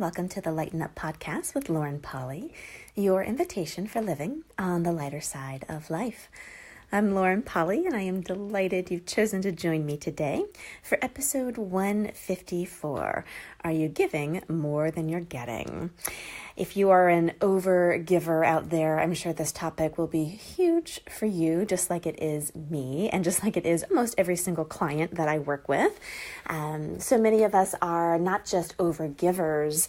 welcome to the Lighten Up Podcast with Lauren Polly, your invitation for living on the lighter side of life. I'm Lauren Polly, and I am delighted you've chosen to join me today for episode 154, Are You Giving More Than You're Getting? If you are an over-giver out there, I'm sure this topic will be huge for you, just like it is me, and just like it is almost every single client that I work with. So many of us are not just over-givers,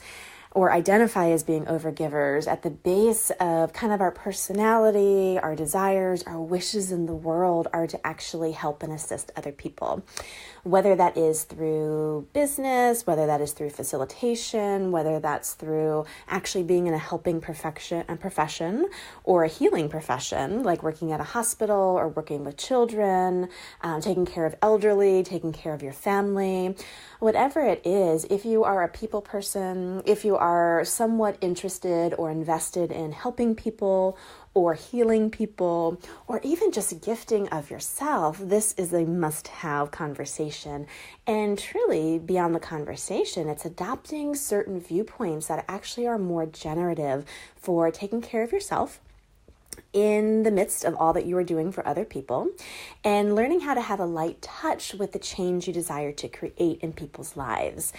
or identify as being overgivers. At the base of kind of our personality, our desires, our wishes in the world are to actually help and assist other people. Whether that is through business, whether that is through facilitation, whether that's through actually being in a helping profession or a healing profession, like working at a hospital or working with children, taking care of elderly, taking care of your family. Whatever it is, if you are a people person, if you are somewhat interested or invested in helping people or healing people, or even just gifting of yourself, this is a must-have conversation. And truly, beyond the conversation, it's adopting certain viewpoints that actually are more generative for taking care of yourself in the midst of all that you are doing for other people, and learning how to have a light touch with the change you desire to create in people's lives.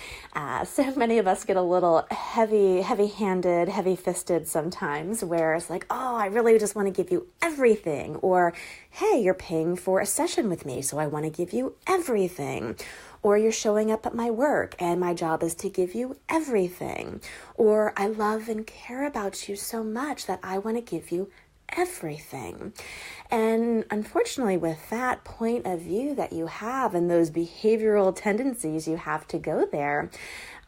So many of us get a little heavy-handed, heavy-fisted sometimes, where it's like, oh, I really just want to give you everything, or, hey, you're paying for a session with me, so I want to give you everything. Or you're showing up at my work and my job is to give you everything. Or I love and care about you so much that I want to give you everything. And unfortunately, with that point of view that you have and those behavioral tendencies you have to go there,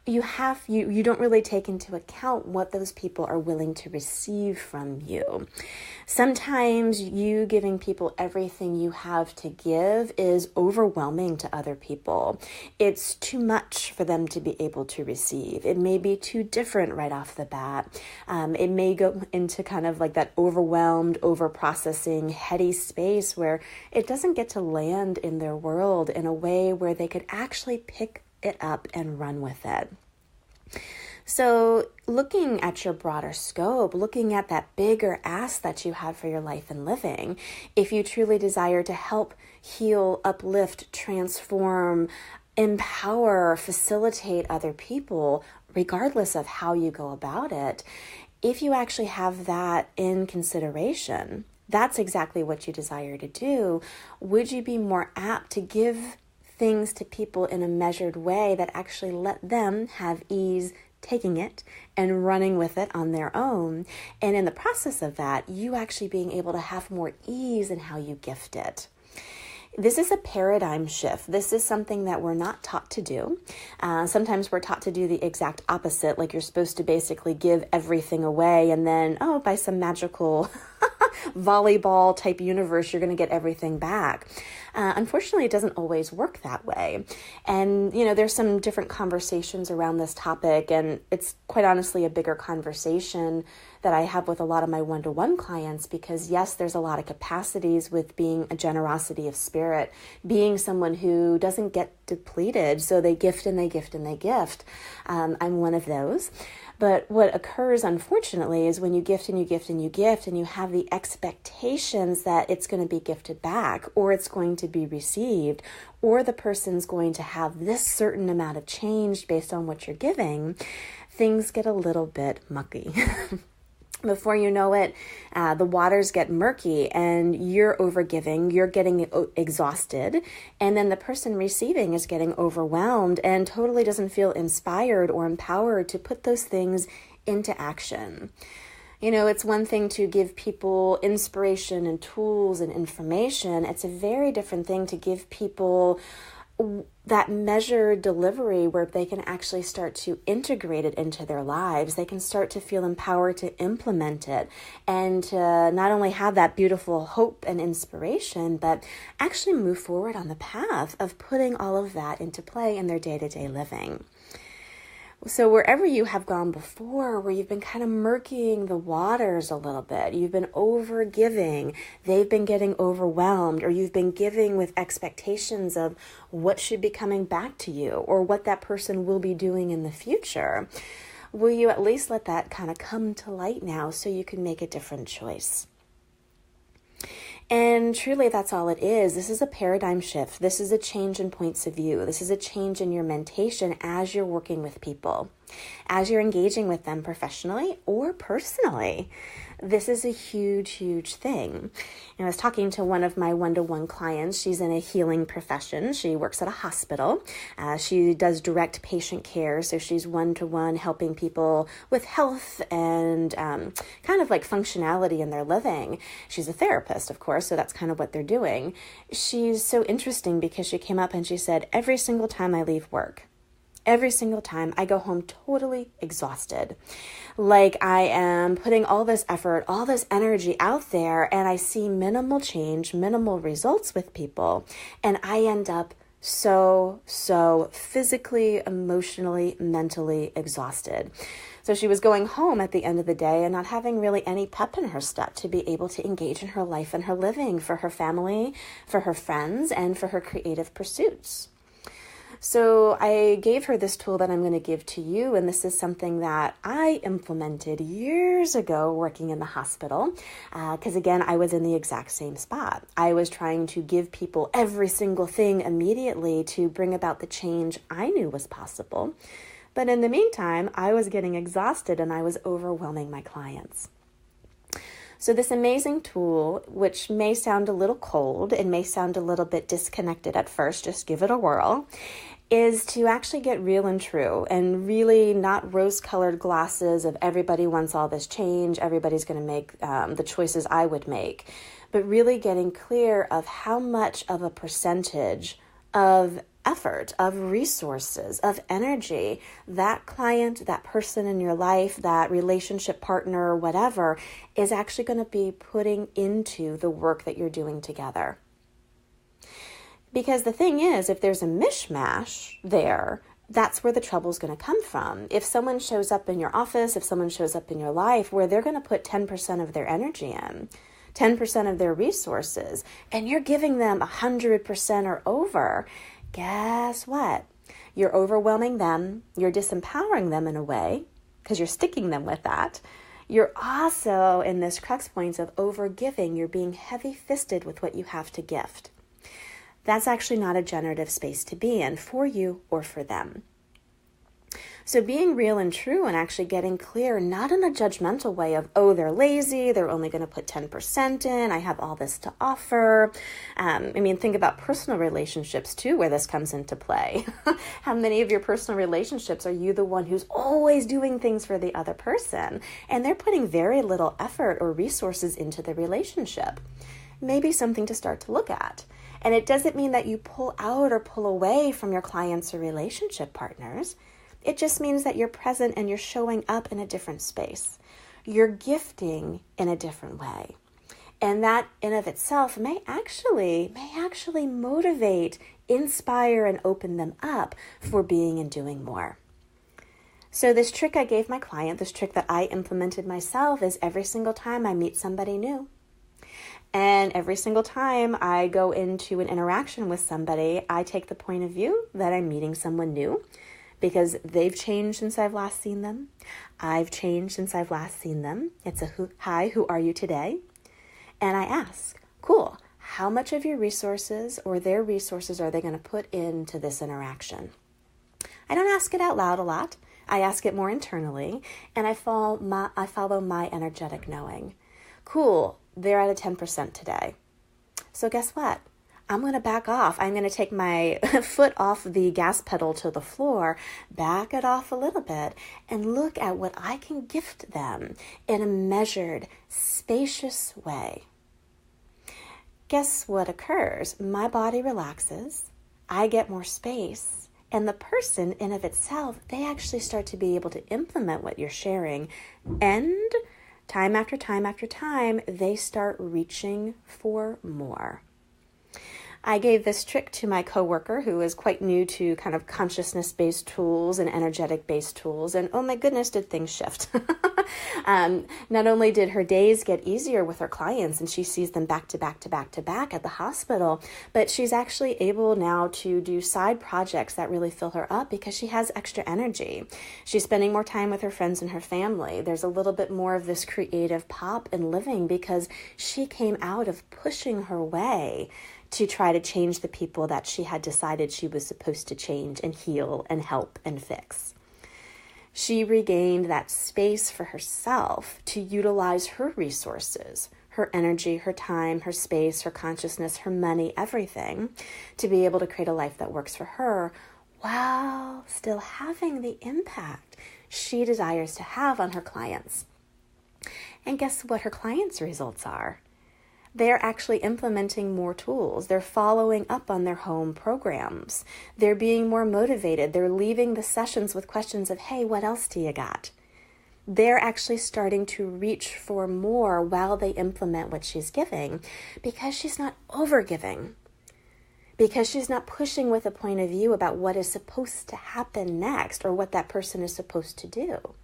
you don't really take into account what those people are willing to receive from you. Sometimes you giving people everything you have to give is overwhelming to other people. It's too much for them to be able to receive. It may be too different right off the bat. It may go into kind of like that overwhelmed, over-processing, heady space where it doesn't get to land in their world in a way where they could actually pick it up and run with it. So looking at your broader scope, looking at that bigger ask that you have for your life and living, if you truly desire to help heal, uplift, transform, empower, facilitate other people, regardless of how you go about it, if you actually have that in consideration, that's exactly what you desire to do, would you be more apt to give things to people in a measured way that actually let them have ease taking it and running with it on their own? And in the process of that, you actually being able to have more ease in how you gift it. This is a paradigm shift. This is something that we're not taught to do. Sometimes we're taught to do the exact opposite, like you're supposed to basically give everything away and then, by some magical volleyball type universe, you're going to get everything back. Unfortunately, it doesn't always work that way. And, there's some different conversations around this topic, and it's quite honestly a bigger conversation that I have with a lot of my one-to-one clients, because yes, there's a lot of capacities with being a generosity of spirit, being someone who doesn't get depleted, so they gift and they gift and they gift. I'm one of those. But what occurs, unfortunately, is when you gift and you gift and you gift and you have the expectations that it's going to be gifted back, or it's going to be received, or the person's going to have this certain amount of change based on what you're giving, things get a little bit mucky. Before you know it, the waters get murky and you're overgiving, you're getting exhausted, and then the person receiving is getting overwhelmed and totally doesn't feel inspired or empowered to put those things into action. It's one thing to give people inspiration and tools and information. It's a very different thing to give people that measured delivery where they can actually start to integrate it into their lives. They can start to feel empowered to implement it and to not only have that beautiful hope and inspiration, but actually move forward on the path of putting all of that into play in their day-to-day living. So wherever you have gone before, where you've been kind of murkying the waters a little bit, you've been over giving, they've been getting overwhelmed, or you've been giving with expectations of what should be coming back to you or what that person will be doing in the future. Will you at least let that kind of come to light now so you can make a different choice? And truly, that's all it is. This is a paradigm shift. This is a change in points of view. This is a change in your mentation as you're working with people, as you're engaging with them professionally or personally. This is a huge, huge thing. And I was talking to one of my one-to-one clients. She's in a healing profession. She works at a hospital. She does direct patient care. So she's one-to-one helping people with health and kind of like functionality in their living. She's a therapist, of course, so that's kind of what they're doing. She's so interesting because she came up and she said, every single time I leave work, every single time I go home totally exhausted. Like I am putting all this effort, all this energy out there, and I see minimal change, minimal results with people. And I end up so physically, emotionally, mentally exhausted. So she was going home at the end of the day and not having really any pep in her step to be able to engage in her life and her living for her family, for her friends, and for her creative pursuits. So I gave her this tool that I'm going to give to you, and this is something that I implemented years ago working in the hospital, because again, I was in the exact same spot. I was trying to give people every single thing immediately to bring about the change I knew was possible. But in the meantime, I was getting exhausted and I was overwhelming my clients. So this amazing tool, which may sound a little cold and may sound a little bit disconnected at first, just give it a whirl, is to actually get real and true and really not rose-colored glasses of everybody wants all this change, everybody's going to make the choices I would make, but really getting clear of how much of a percentage of effort, of resources, of energy, that client, that person in your life, that relationship partner, whatever, is actually going to be putting into the work that you're doing together. Because the thing is, if there's a mishmash there, that's where the trouble's going to come from. If someone shows up in your office, if someone shows up in your life where they're going to put 10% of their energy in, 10% of their resources, and you're giving them 100% or over, guess what? You're overwhelming them. You're disempowering them in a way because you're sticking them with that. You're also in this crux point of overgiving. You're being heavy-fisted with what you have to gift. That's actually not a generative space to be in for you or for them. So being real and true and actually getting clear, not in a judgmental way of, oh, they're lazy, they're only going to put 10% in, I have all this to offer. Think about personal relationships too, where this comes into play. How many of your personal relationships are you the one who's always doing things for the other person? And they're putting very little effort or resources into the relationship. Maybe something to start to look at. And it doesn't mean that you pull out or pull away from your clients or relationship partners. It just means that you're present and you're showing up in a different space. You're gifting in a different way. And that in of itself may actually motivate, inspire, and open them up for being and doing more. So this trick I gave my client, this trick that I implemented myself, is every single time I meet somebody new, and every single time I go into an interaction with somebody, I take the point of view that I'm meeting someone new because they've changed since I've last seen them. I've changed since I've last seen them. It's a hi, who are you today? And I ask, cool, how much of your resources or their resources are they going to put into this interaction? I don't ask it out loud a lot. I ask it more internally, and I follow my energetic knowing. Cool. They're at a 10% today. So guess what? I'm going to back off. I'm going to take my foot off the gas pedal to the floor, back it off a little bit, and look at what I can gift them in a measured, spacious way. Guess what occurs? My body relaxes. I get more space. And the person in of itself, they actually start to be able to implement what you're sharing, and time after time after time, they start reaching for more. I gave this trick to my coworker who is quite new to kind of consciousness-based tools and energetic-based tools, and oh my goodness, did things shift. Not only did her days get easier with her clients, and she sees them back to back to back to back at the hospital, but she's actually able now to do side projects that really fill her up because she has extra energy. She's spending more time with her friends and her family. There's a little bit more of this creative pop in living because she came out of pushing her way to try to change the people that she had decided she was supposed to change and heal and help and fix. She regained that space for herself to utilize her resources, her energy, her time, her space, her consciousness, her money, everything, to be able to create a life that works for her while still having the impact she desires to have on her clients. And guess what her clients' results are? They're actually implementing more tools. They're following up on their home programs. They're being more motivated. They're leaving the sessions with questions of, hey, what else do you got? They're actually starting to reach for more while they implement what she's giving because she's not overgiving. Because she's not pushing with a point of view about what is supposed to happen next or what that person is supposed to do.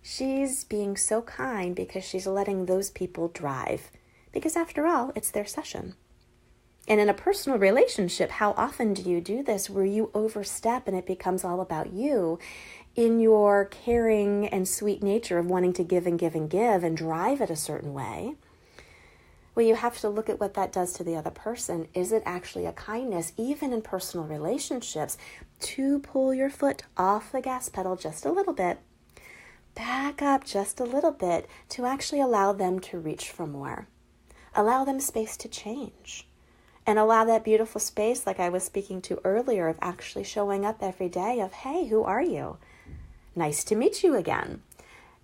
She's being so kind because she's letting those people drive. Because after all, it's their session. And in a personal relationship, how often do you do this where you overstep and it becomes all about you in your caring and sweet nature of wanting to give and give and give and drive it a certain way? Well, you have to look at what that does to the other person. Is it actually a kindness, even in personal relationships, to pull your foot off the gas pedal just a little bit, back up just a little bit to actually allow them to reach for more? Allow them space to change and allow that beautiful space, like I was speaking to earlier, of actually showing up every day of, hey, who are you? Nice to meet you again.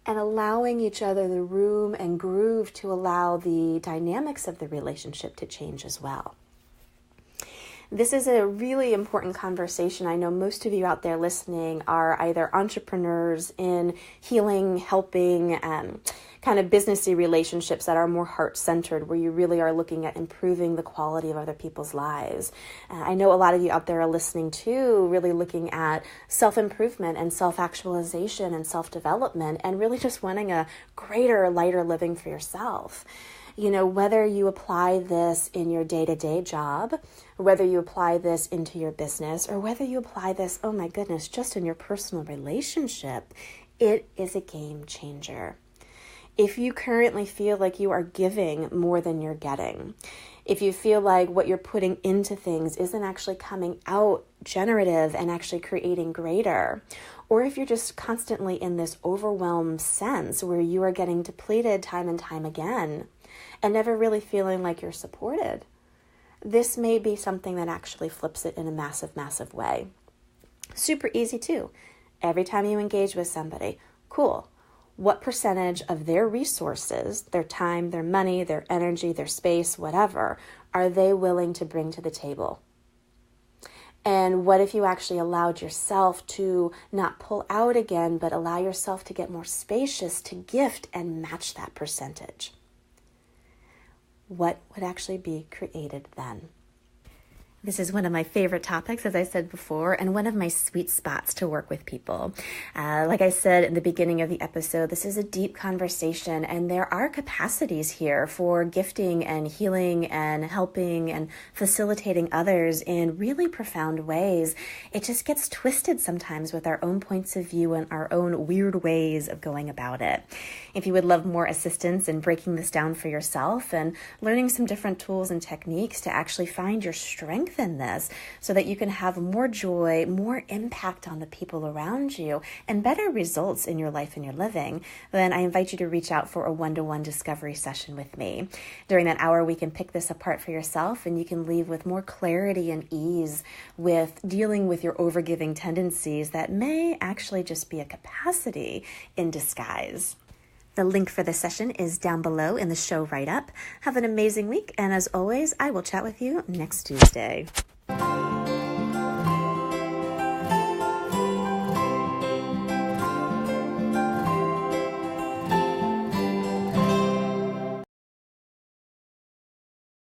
And allowing each other the room and groove to allow the dynamics of the relationship to change as well. This is a really important conversation. I know most of you out there listening are either entrepreneurs in healing, helping, kind of businessy relationships that are more heart-centered, where you really are looking at improving the quality of other people's lives. I know a lot of you out there are listening too, really looking at self-improvement and self-actualization and self-development and really just wanting a greater, lighter living for yourself. You know, whether you apply this in your day-to-day job, whether you apply this into your business, or whether you apply this, oh my goodness, just in your personal relationship, it is a game changer. If you currently feel like you are giving more than you're getting, if you feel like what you're putting into things isn't actually coming out generative and actually creating greater, or if you're just constantly in this overwhelmed sense where you are getting depleted time and time again and never really feeling like you're supported, this may be something that actually flips it in a massive, massive way. Super easy too. Every time you engage with somebody, cool. What percentage of their resources, their time, their money, their energy, their space, whatever, are they willing to bring to the table? And what if you actually allowed yourself to not pull out again, but allow yourself to get more spacious to gift and match that percentage? What would actually be created then? This is one of my favorite topics, as I said before, and one of my sweet spots to work with people. Like I said in the beginning of the episode, this is a deep conversation, and there are capacities here for gifting and healing and helping and facilitating others in really profound ways. It just gets twisted sometimes with our own points of view and our own weird ways of going about it. If you would love more assistance in breaking this down for yourself and learning some different tools and techniques to actually find your strength in this so that you can have more joy, more impact on the people around you, and better results in your life and your living, then I invite you to reach out for a one-to-one discovery session with me. During that hour, we can pick this apart for yourself, and you can leave with more clarity and ease with dealing with your overgiving tendencies that may actually just be a capacity in disguise. The link for the session is down below in the show write-up. Have an amazing week, and as always, I will chat with you next Tuesday.